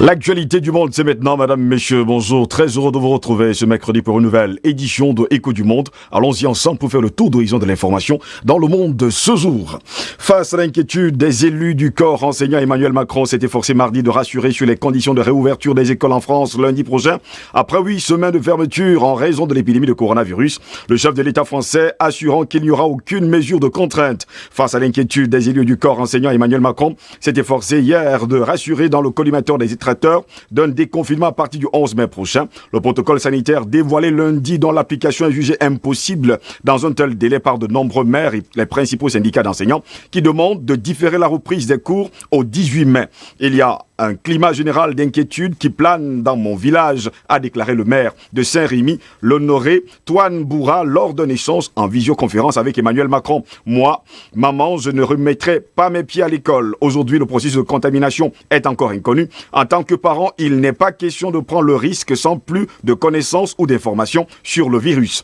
L'actualité du monde, c'est maintenant, mesdames, messieurs, bonjour. Très heureux de vous retrouver ce mercredi pour une nouvelle édition de Écho du Monde. Allons-y ensemble pour faire le tour d'horizon de l'information dans le monde de ce jour. Face à l'inquiétude des élus du corps enseignant, Emmanuel Macron s'est efforcé mardi de rassurer sur les conditions de réouverture des écoles en France lundi prochain. Après 8 semaines de fermeture en raison de l'épidémie de coronavirus, le chef de l'État français assurant qu'il n'y aura aucune mesure de contrainte. Face à l'inquiétude des élus du corps enseignant, Emmanuel Macron s'est efforcé hier de rassurer dans le collimateur des d'un déconfinement à partir du 11 mai prochain. Le protocole sanitaire dévoilé lundi dont l'application est jugée impossible dans un tel délai par de nombreux maires et les principaux syndicats d'enseignants qui demandent de différer la reprise des cours au 18 mai. Il y a un climat général d'inquiétude qui plane dans mon village, a déclaré le maire de Saint-Rémy, l'honoré Toine Bourra, lors d'un échange en visioconférence avec Emmanuel Macron. Moi, maman, je ne remettrai pas mes pieds à l'école. Aujourd'hui, le processus de contamination est encore inconnu. En tant que parent, il n'est pas question de prendre le risque sans plus de connaissances ou d'informations sur le virus.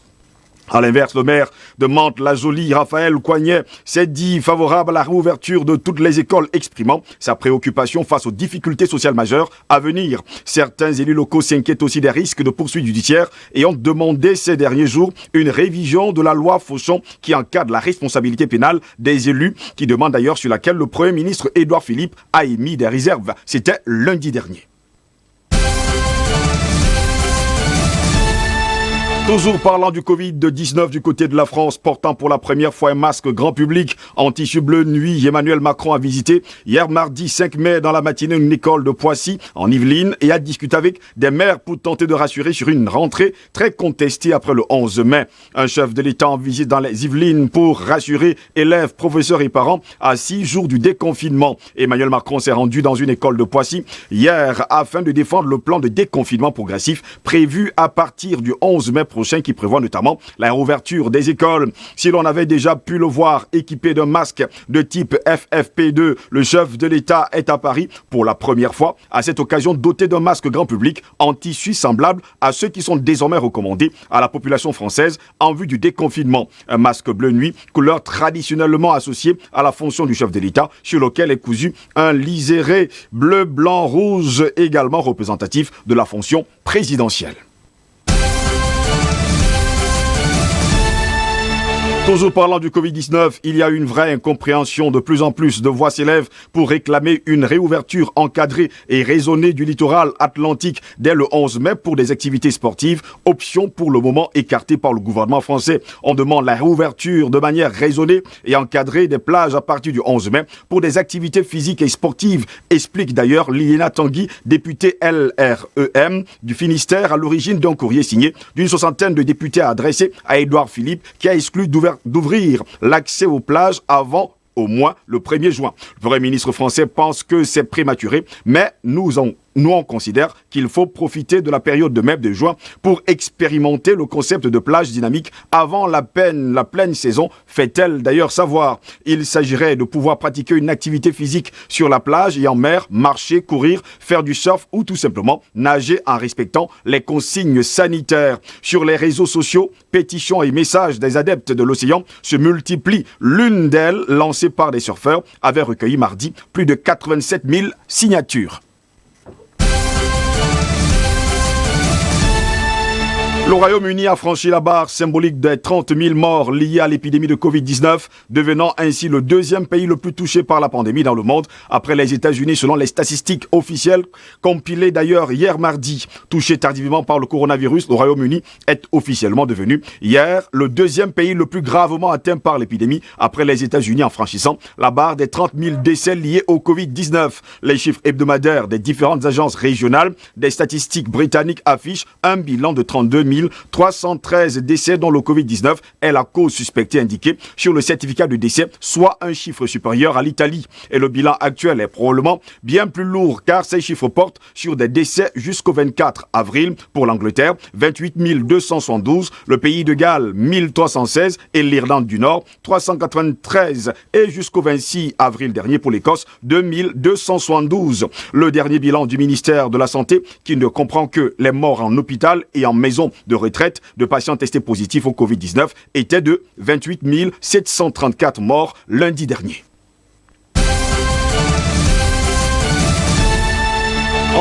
À l'inverse, le maire de Mantes-la-Jolie, Raphaël Coignet, s'est dit favorable à la réouverture de toutes les écoles, exprimant sa préoccupation face aux difficultés sociales majeures à venir. Certains élus locaux s'inquiètent aussi des risques de poursuites judiciaires et ont demandé ces derniers jours une révision de la loi Fauchon qui encadre la responsabilité pénale des élus, qui demande d'ailleurs sur laquelle le Premier ministre Édouard Philippe a émis des réserves. C'était lundi dernier. Toujours parlant du Covid-19 du côté de la France, portant pour la première fois un masque grand public en tissu bleu nuit, Emmanuel Macron a visité hier mardi 5 mai dans la matinée une école de Poissy en Yvelines et a discuté avec des maires pour tenter de rassurer sur une rentrée très contestée après le 11 mai. Un chef de l'État en visite dans les Yvelines pour rassurer élèves, professeurs et parents à 6 jours du déconfinement. Emmanuel Macron s'est rendu dans une école de Poissy hier afin de défendre le plan de déconfinement progressif prévu à partir du 11 mai prochain qui prévoit notamment la réouverture des écoles. Si l'on avait déjà pu le voir équipé d'un masque de type FFP2, le chef de l'État est à Paris pour la première fois. À cette occasion, doté d'un masque grand public en tissu semblable à ceux qui sont désormais recommandés à la population française en vue du déconfinement. Un masque bleu nuit, couleur traditionnellement associée à la fonction du chef de l'État, sur lequel est cousu un liseré bleu, blanc, rouge, également représentatif de la fonction présidentielle. Toujours parlant du Covid-19, il y a une vraie incompréhension. De plus en plus de voix s'élèvent pour réclamer une réouverture encadrée et raisonnée du littoral atlantique dès le 11 mai pour des activités sportives, option pour le moment écartée par le gouvernement français. On demande la réouverture de manière raisonnée et encadrée des plages à partir du 11 mai pour des activités physiques et sportives, explique d'ailleurs Liliana Tanguy, députée LREM du Finistère, à l'origine d'un courrier signé d'une soixantaine de députés adressé à Édouard Philippe qui a exclu d'ouvrir l'accès aux plages avant au moins le 1er juin. Le Premier ministre français pense que c'est prématuré, mais nous on considère qu'il faut profiter de la période de mai de juin pour expérimenter le concept de plage dynamique avant la pleine saison, fait-elle d'ailleurs savoir. Il s'agirait de pouvoir pratiquer une activité physique sur la plage et en mer, marcher, courir, faire du surf ou tout simplement nager en respectant les consignes sanitaires. Sur les réseaux sociaux, pétitions et messages des adeptes de l'océan se multiplient. L'une d'elles, lancée par des surfeurs, avait recueilli mardi plus de 87 000 signatures. Le Royaume-Uni a franchi la barre symbolique des 30 000 morts liés à l'épidémie de Covid-19, devenant ainsi le deuxième pays le plus touché par la pandémie dans le monde, après les États-Unis selon les statistiques officielles, compilées d'ailleurs hier mardi. Touché tardivement par le coronavirus, le Royaume-Uni est officiellement devenu hier le deuxième pays le plus gravement atteint par l'épidémie, après les États-Unis en franchissant la barre des 30 000 décès liés au Covid-19. Les chiffres hebdomadaires des différentes agences régionales des statistiques britanniques affichent un bilan de 32 313 décès dont le Covid-19 est la cause suspectée indiquée sur le certificat de décès, soit un chiffre supérieur à l'Italie. Et le bilan actuel est probablement bien plus lourd car ces chiffres portent sur des décès jusqu'au 24 avril pour l'Angleterre, 28 272, le pays de Galles 1316 et l'Irlande du Nord 393 et jusqu'au 26 avril dernier pour l'Écosse 2272. Le dernier bilan du ministère de la Santé qui ne comprend que les morts en hôpital et en maison de retraite de patients testés positifs au Covid-19 était de 28 734 morts lundi dernier.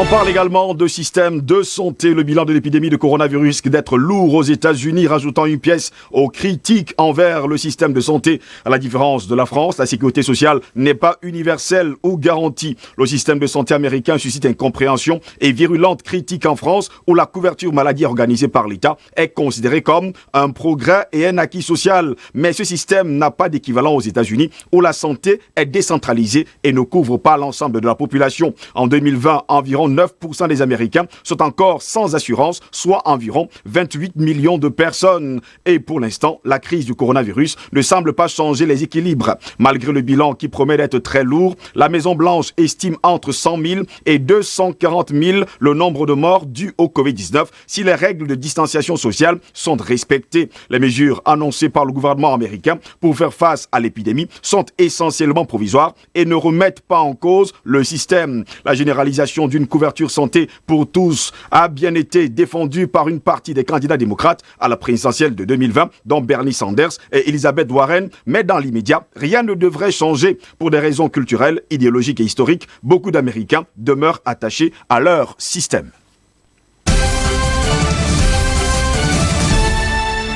On parle également de système de santé. Le bilan de l'épidémie de coronavirus risque d'être lourd aux États-Unis, rajoutant une pièce aux critiques envers le système de santé. À la différence de la France, la sécurité sociale n'est pas universelle ou garantie. Le système de santé américain suscite incompréhension et virulente critique en France, où la couverture maladie organisée par l'État est considérée comme un progrès et un acquis social. Mais ce système n'a pas d'équivalent aux États-Unis, où la santé est décentralisée et ne couvre pas l'ensemble de la population. En 2020, environ 9% des Américains sont encore sans assurance, soit environ 28 millions de personnes. Et pour l'instant, la crise du coronavirus ne semble pas changer les équilibres. Malgré le bilan qui promet d'être très lourd, la Maison-Blanche estime entre 100 000 et 240 000 le nombre de morts dus au Covid-19 si les règles de distanciation sociale sont respectées. Les mesures annoncées par le gouvernement américain pour faire face à l'épidémie sont essentiellement provisoires et ne remettent pas en cause le système. La généralisation d'une couverture santé pour tous a bien été défendue par une partie des candidats démocrates à la présidentielle de 2020, dont Bernie Sanders et Elizabeth Warren. Mais dans l'immédiat, rien ne devrait changer. Pour des raisons culturelles, idéologiques et historiques, beaucoup d'Américains demeurent attachés à leur système.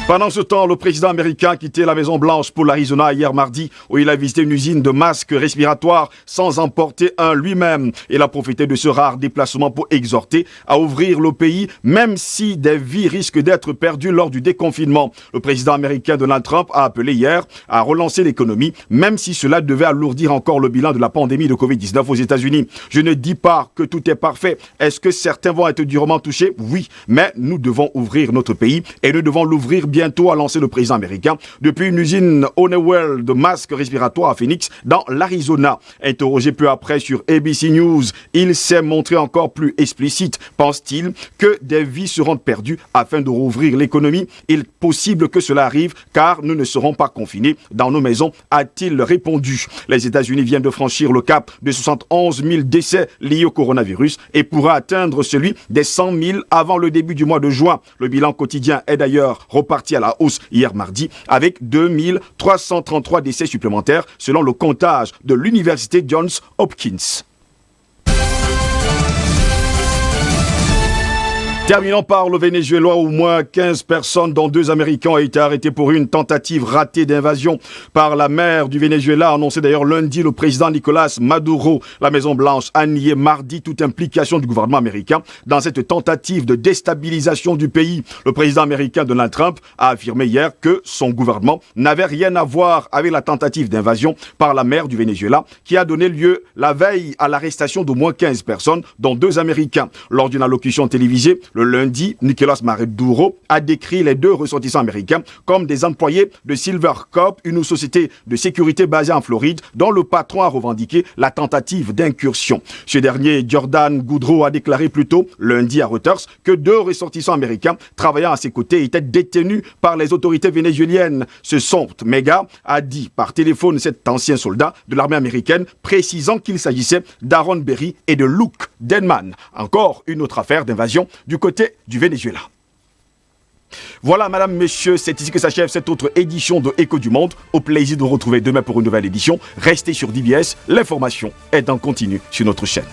Pendant ce temps, le président américain a quitté la Maison-Blanche pour l'Arizona hier mardi, où il a visité une usine de masques respiratoires sans emporter un lui-même. Il a profité de ce rare déplacement pour exhorter à ouvrir le pays, même si des vies risquent d'être perdues lors du déconfinement. Le président américain Donald Trump a appelé hier à relancer l'économie, même si cela devait alourdir encore le bilan de la pandémie de Covid-19 aux États-Unis. Je ne dis pas que tout est parfait. Est-ce que certains vont être durement touchés? Oui, mais nous devons ouvrir notre pays et nous devons l'ouvrir bientôt, a lancé le président américain depuis une usine Honeywell de masques respiratoires à Phoenix, dans l'Arizona. Interrogé peu après sur ABC News, il s'est montré encore plus explicite. Pense-t-il que des vies seront perdues afin de rouvrir l'économie? Il est possible que cela arrive car nous ne serons pas confinés dans nos maisons, a-t-il répondu. Les États-Unis viennent de franchir le cap de 71 000 décès liés au coronavirus et pourra atteindre celui des 100 000 avant le début du mois de juin. Le bilan quotidien est d'ailleurs reparti à la hausse hier mardi avec 2333 décès supplémentaires selon le comptage de l'université Johns Hopkins. Terminons par le Venezuela, au moins 15 personnes, dont 2 Américains, ont été arrêtés pour une tentative ratée d'invasion par la mer du Venezuela, a annoncé d'ailleurs lundi le président Nicolas Maduro. La Maison-Blanche a nié mardi toute implication du gouvernement américain dans cette tentative de déstabilisation du pays. Le président américain Donald Trump a affirmé hier que son gouvernement n'avait rien à voir avec la tentative d'invasion par la mer du Venezuela qui a donné lieu la veille à l'arrestation d'au moins 15 personnes, dont 2 Américains. Lors d'une allocution télévisée, le lundi, Nicolas Maduro a décrit les 2 ressortissants américains comme des employés de Silvercorp, une société de sécurité basée en Floride, dont le patron a revendiqué la tentative d'incursion. Ce dernier, Jordan Goudreau, a déclaré plus tôt, lundi à Reuters, que 2 ressortissants américains travaillant à ses côtés étaient détenus par les autorités vénézuéliennes. Ce sont Mega a dit par téléphone cet ancien soldat de l'armée américaine, précisant qu'il s'agissait d'Aaron Berry et de Luke Denman. Encore une autre affaire d'invasion du côté du Venezuela. Voilà, madame, messieurs, c'est ici que s'achève cette autre édition de Écho du Monde. Au plaisir de vous retrouver demain pour une nouvelle édition. Restez sur DBS, l'information est en continu sur notre chaîne.